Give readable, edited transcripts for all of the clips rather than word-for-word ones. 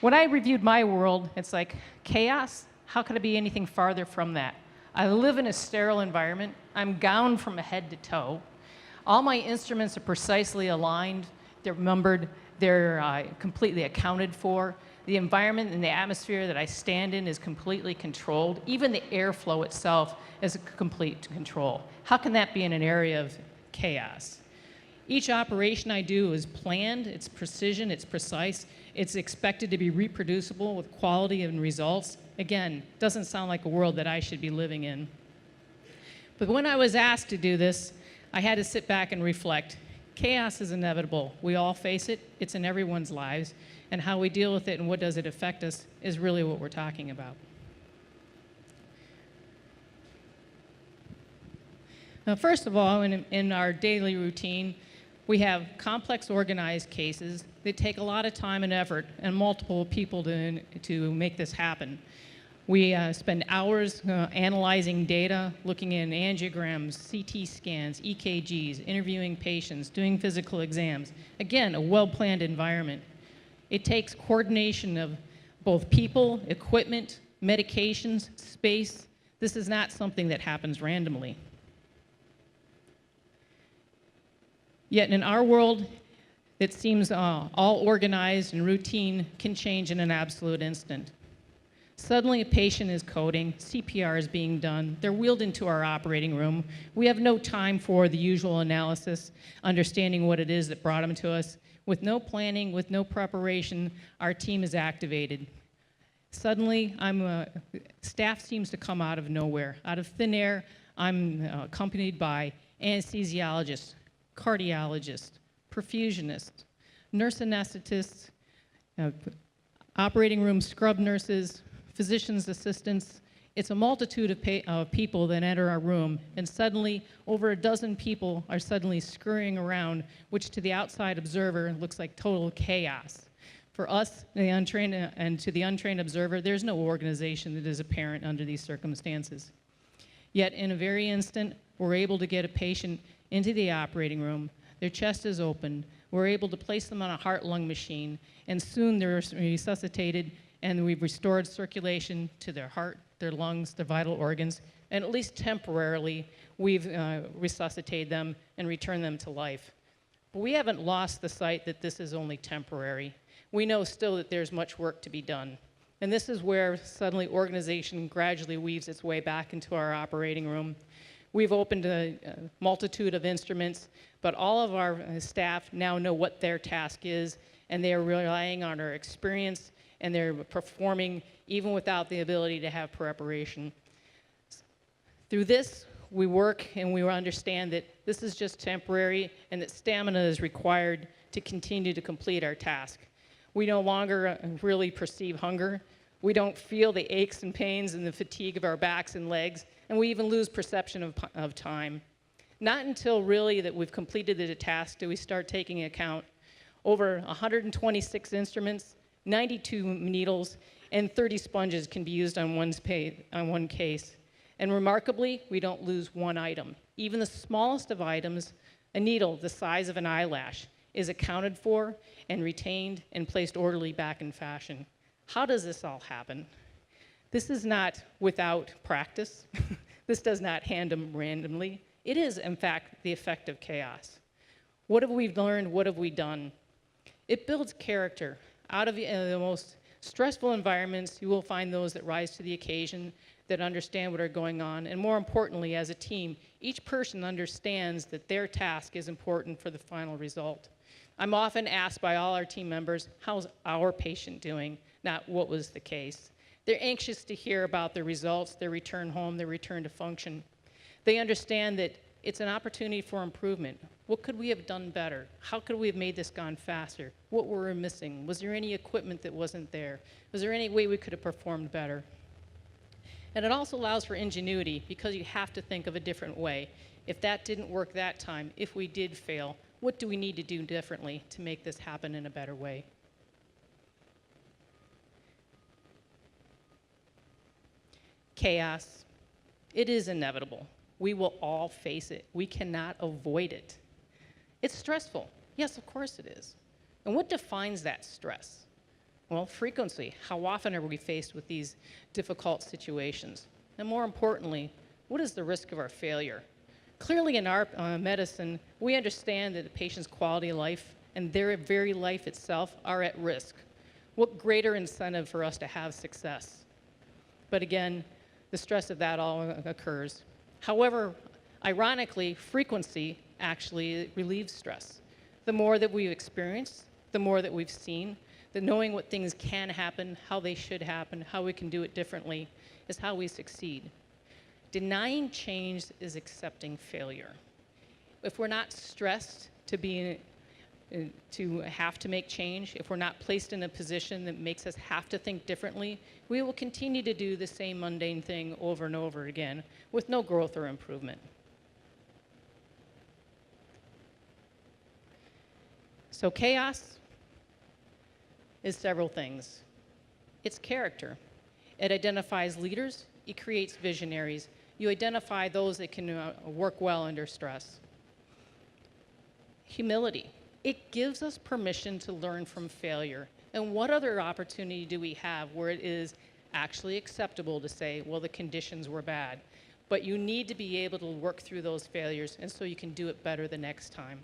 When I reviewed my world, it's like, chaos? How could it be anything farther from that? I live in a sterile environment. I'm gowned from head to toe. All my instruments are precisely aligned. They're numbered. They're completely accounted for. The environment and the atmosphere that I stand in is completely controlled. Even the airflow itself is a complete control. How can that be in an area of chaos? Each operation I do is planned, it's precision, it's precise, it's expected to be reproducible with quality and results. Again, doesn't sound like a world that I should be living in. But when I was asked to do this, I had to sit back and reflect. Chaos is inevitable. We all face it. It's in everyone's lives. And how we deal with it and what does it affect us is really what we're talking about. Now, first of all, in our daily routine, we have complex organized cases that take a lot of time and effort and multiple people to make this happen. We spend hours analyzing data, looking at angiograms, CT scans, EKGs, interviewing patients, doing physical exams. Again, a well-planned environment. It takes coordination of both people, equipment, medications, space. This is not something that happens randomly. Yet in our world, it seems all organized and routine can change in an absolute instant. Suddenly a patient is coding, CPR is being done, they're wheeled into our operating room. We have no time for the usual analysis, understanding what it is that brought them to us. With no planning, with no preparation, our team is activated. Suddenly, staff seems to come out of nowhere. Out of thin air, I'm accompanied by anesthesiologists, cardiologists, perfusionists, nurse anesthetists, operating room scrub nurses, physician's assistants. It's a multitude of people that enter our room, and suddenly over a dozen people are suddenly scurrying around, which to the outside observer looks like total chaos. For us, the untrained, and to the untrained observer, there's no organization that is apparent under these circumstances. Yet in a very instant, we're able to get a patient into the operating room, their chest is opened, we're able to place them on a heart-lung machine, and soon they're resuscitated, and we've restored circulation to their heart, their lungs, their vital organs, and at least temporarily, we've resuscitated them and returned them to life. But we haven't lost the sight that this is only temporary. We know still that there's much work to be done. And this is where suddenly organization gradually weaves its way back into our operating room. We've opened a multitude of instruments, but all of our staff now know what their task is, and they are relying on our experience, and they're performing even without the ability to have preparation. Through this, we work and we understand that this is just temporary and that stamina is required to continue to complete our task. We no longer really perceive hunger. We don't feel the aches and pains and the fatigue of our backs and legs, and we even lose perception of time. Not until really that we've completed the task do we start taking account over 126 instruments, 92 needles, and 30 sponges can be used on one case. And remarkably, we don't lose one item. Even the smallest of items, a needle the size of an eyelash, is accounted for and retained and placed orderly back in fashion. How does this all happen? This is not without practice. This does not happen randomly. It is, in fact, the effect of chaos. What have we learned? What have we done? It builds character. Out of the most stressful environments, you will find those that rise to the occasion, that understand what are going on, and more importantly, as a team, each person understands that their task is important for the final result. I'm often asked by all our team members, how's our patient doing, not what was the case. They're anxious to hear about their results, their return home, their return to function. They understand that it's an opportunity for improvement. What could we have done better? How could we have made this gone faster? What were we missing? Was there any equipment that wasn't there? Was there any way we could have performed better? And it also allows for ingenuity because you have to think of a different way. If that didn't work that time, if we did fail, what do we need to do differently to make this happen in a better way? Chaos, it is inevitable. We will all face it. We cannot avoid it. It's stressful. Yes, of course it is. And what defines that stress? Well, frequency. How often are we faced with these difficult situations? And more importantly, what is the risk of our failure? Clearly in our medicine, we understand that the patient's quality of life and their very life itself are at risk. What greater incentive for us to have success? But again, the stress of that all occurs. However, ironically, frequency actually relieves stress. The more that we've experienced, the more that we've seen, the knowing what things can happen, how they should happen, how we can do it differently, is how we succeed. Denying change is accepting failure. If we're not stressed to have to make change, if we're not placed in a position that makes us have to think differently, we will continue to do the same mundane thing over and over again with no growth or improvement. So chaos is several things. It's character. It identifies leaders. It creates visionaries. You identify those that can work well under stress. Humility. It gives us permission to learn from failure. And what other opportunity do we have where it is actually acceptable to say, well, the conditions were bad, but you need to be able to work through those failures and so you can do it better the next time.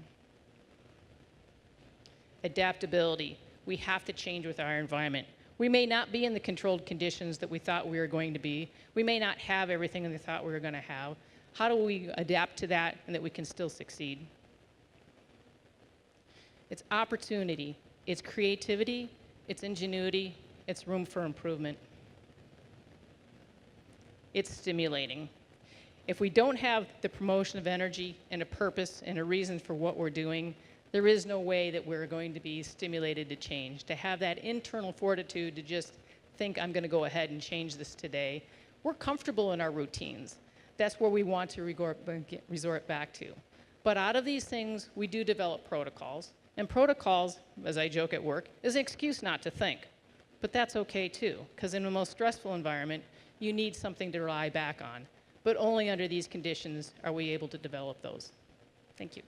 Adaptability. We have to change with our environment. We may not be in the controlled conditions that we thought we were going to be. We may not have everything that we thought we were going to have. How do we adapt to that and that we can still succeed? It's opportunity, it's creativity, it's ingenuity, it's room for improvement. It's stimulating. If we don't have the promotion of energy and a purpose and a reason for what we're doing, there is no way that we're going to be stimulated to change. To have that internal fortitude to just think, I'm going to go ahead and change this today. We're comfortable in our routines. That's where we want to resort back to. But out of these things, we do develop protocols. And protocols, as I joke at work, is an excuse not to think. But that's okay too, because in the most stressful environment, you need something to rely back on. But only under these conditions are we able to develop those. Thank you.